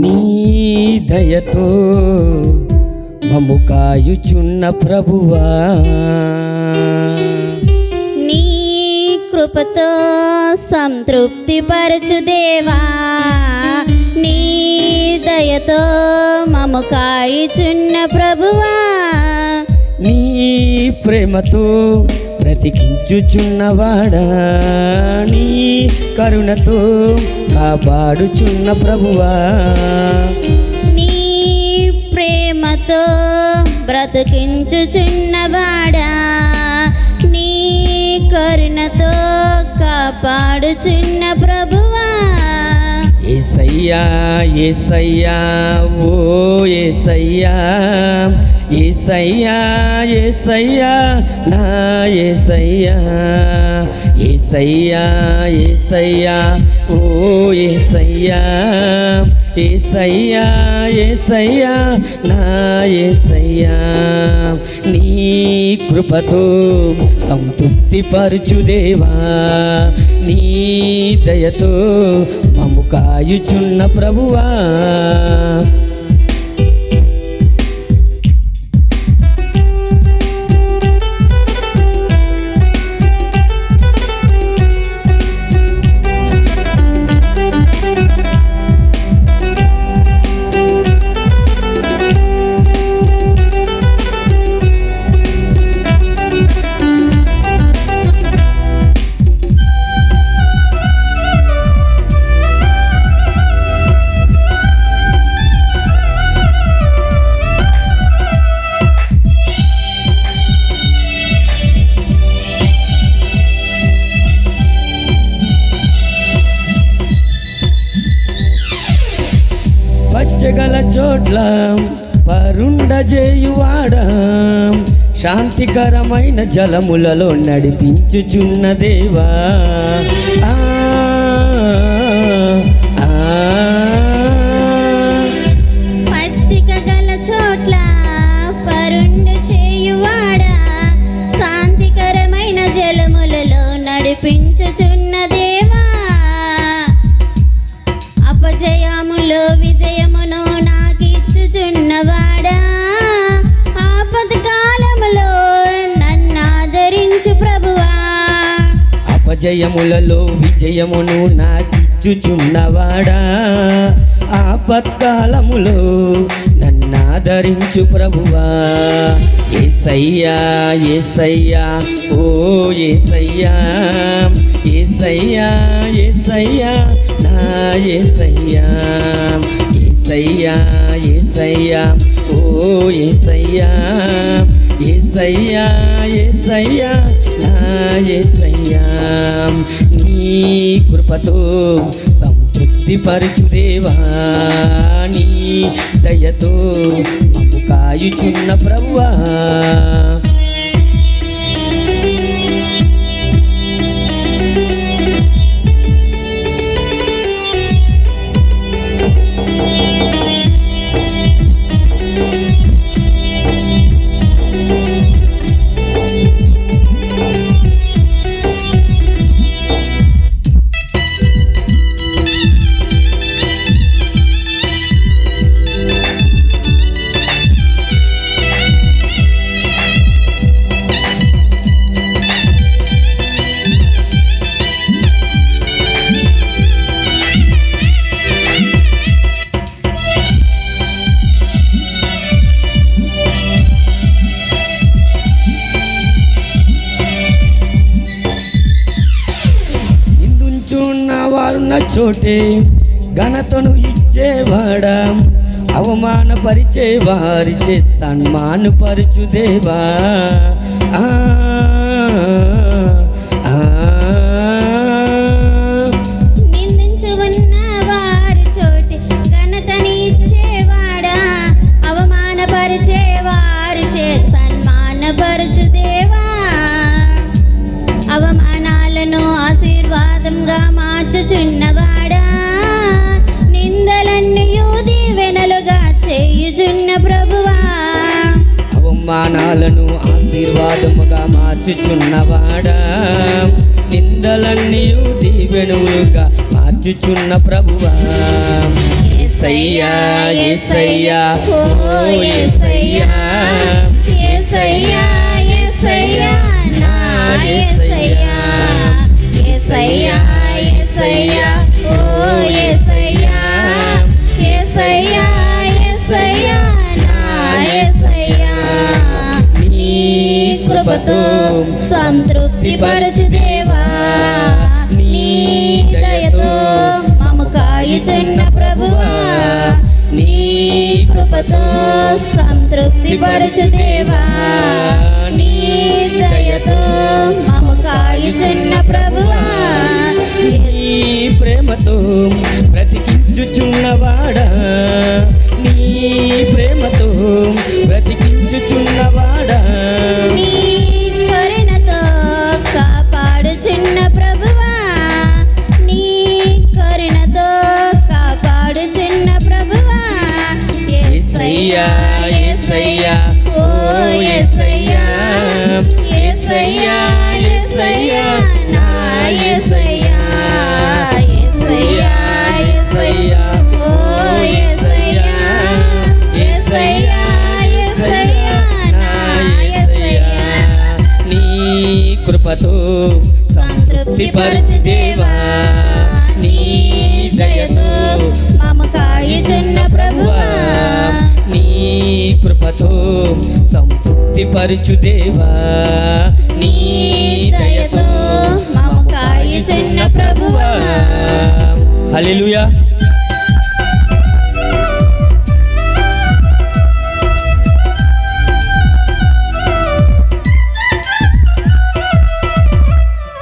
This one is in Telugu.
నీ దయతో మమ్ము కాయుచున్న ప్రభువా, నీ కృపతో సంతృప్తి పరచు దేవా, నీ దయతో మమ్ము కాయుచున్న ప్రభువా, నీ ప్రేమతో బ్రతికించుచున్నవాడా, నీ కరుణతో కాపాడుచున్న ప్రభువా, నీ ప్రేమతో బ్రతికించుచున్నవాడా, నీ కరుణతో కాపాడుచున్న ప్రభువా. యేసయ్యా యేసయ్యా ఓ యేసయ్యా, యేసయ్యా యేసయ్యా నా యేసయ్యా, యేసయ్యా యేసయ్యా ఓ యేసయ్యా, యేసయ్యా యేసయ్యా నా యేసయ్యా, నీ కృపతో సంతృప్తి పరచు దేవా, నీ దయతో మమ్ము కాయుచున్న ప్రభువా. పచ్చగల చోట్ల పరుండజేయువాడా, శాంతికరమైన జలములలో నడిపించుచున్న దేవా, పచ్చిక గల చోట్ల పరుండు చేయువాడా, శాంతికరమైన జలములలో నడిపించుచున్న దేవా, అపజయములో విజయమును నాకిచ్చుచున్నవాడా, ఆపత్కాలములో నన్నాదరించు ప్రభువా, అపజయములలో విజయమును నాకిచ్చుచున్నవాడా, ఆపత్కాలములో నన్నాదరించు ప్రభువా. యేసయ్యా యేసయ్యా ఓ యేసయ్యా, యేసయ్యా యేసయ్యా నా యేసయ్యా, యేసయ్యా యేసయ్యా ఓ యేసయ్యా, యేసయ్యా యేసయ్యా నా యేసయ్యా, నీ కృపతో సంతృప్తి పరచు దేవా, నీ దయతో మమ్ము కాయుచున్న ప్రభువా. వారున్న చోటే ఘనతను ఇచ్చేవాడా, అవమానపరిచే వారిచే సన్మానపరచు దేవా, నిందించుకున్న వారి చోటి ఘనతని ఇచ్చేవాడా, అవమానపరిచే వారిచే సన్మానపరచు దేవా, అవమానాలను ఆశీర్వాదంగా మార్చుచున్నవాడా, నిందలన్నీయు దీవెనలుగా చేయుచున్న ప్రభువా, అవమానాలను ఆశీర్వాదముగా మార్చుచున్నవాడా, నిందలన్నీయు దీవెనలుగా ప్రార్థించుచున్న ప్రభువా యేసయ్యా యేసయ్యా ఓ యేసయ్యా యేసయ్యా యేసయ్యా నా యేసయ్యా యేసయ్యా యేసయ్యా ఓ యేసయ్యా యేసయ్యా యేసయ్యా నా యేసయ్యా నీ కృపతో సంతృప్తి పరచు దేవా నీ దయతో మమ్ము కాయుచున్న ప్రభువా నీ కృపతో సంతృప్తి పరచు దేవా నీ దయతో మమ్ము కాయుచున్న ప్రభువా నీ ప్రేమతో బ్రతికించుచున్నవాడా నీ ప్రేమతో బ్రతికించుచున్నవాడా నీ కరుణతో కాపాడుచున్న ప్రభువా నీ కరుణతో కాపాడుచున్న ప్రభువా యేసయ్యా యేసయ్యా ఓ యేసయ్యా యేసయ్యా యేసయ్యా నా యేసయ్యా యేసయ్యా యేసయ్యా ఓ యేసయ్యా యేసయ్యా యేసయ్యా నా యేసయ్యా నీ కృపతో సంతృప్తి పరచు దేవా నీ దయతో మమ్ము కాయుచున్న ప్రభువా నీ కృపతో సంతృప్తి పరచు దేవా నీ దయతో మమ్ము కాయుచున్న ప్రభువా హల్లెలూయా.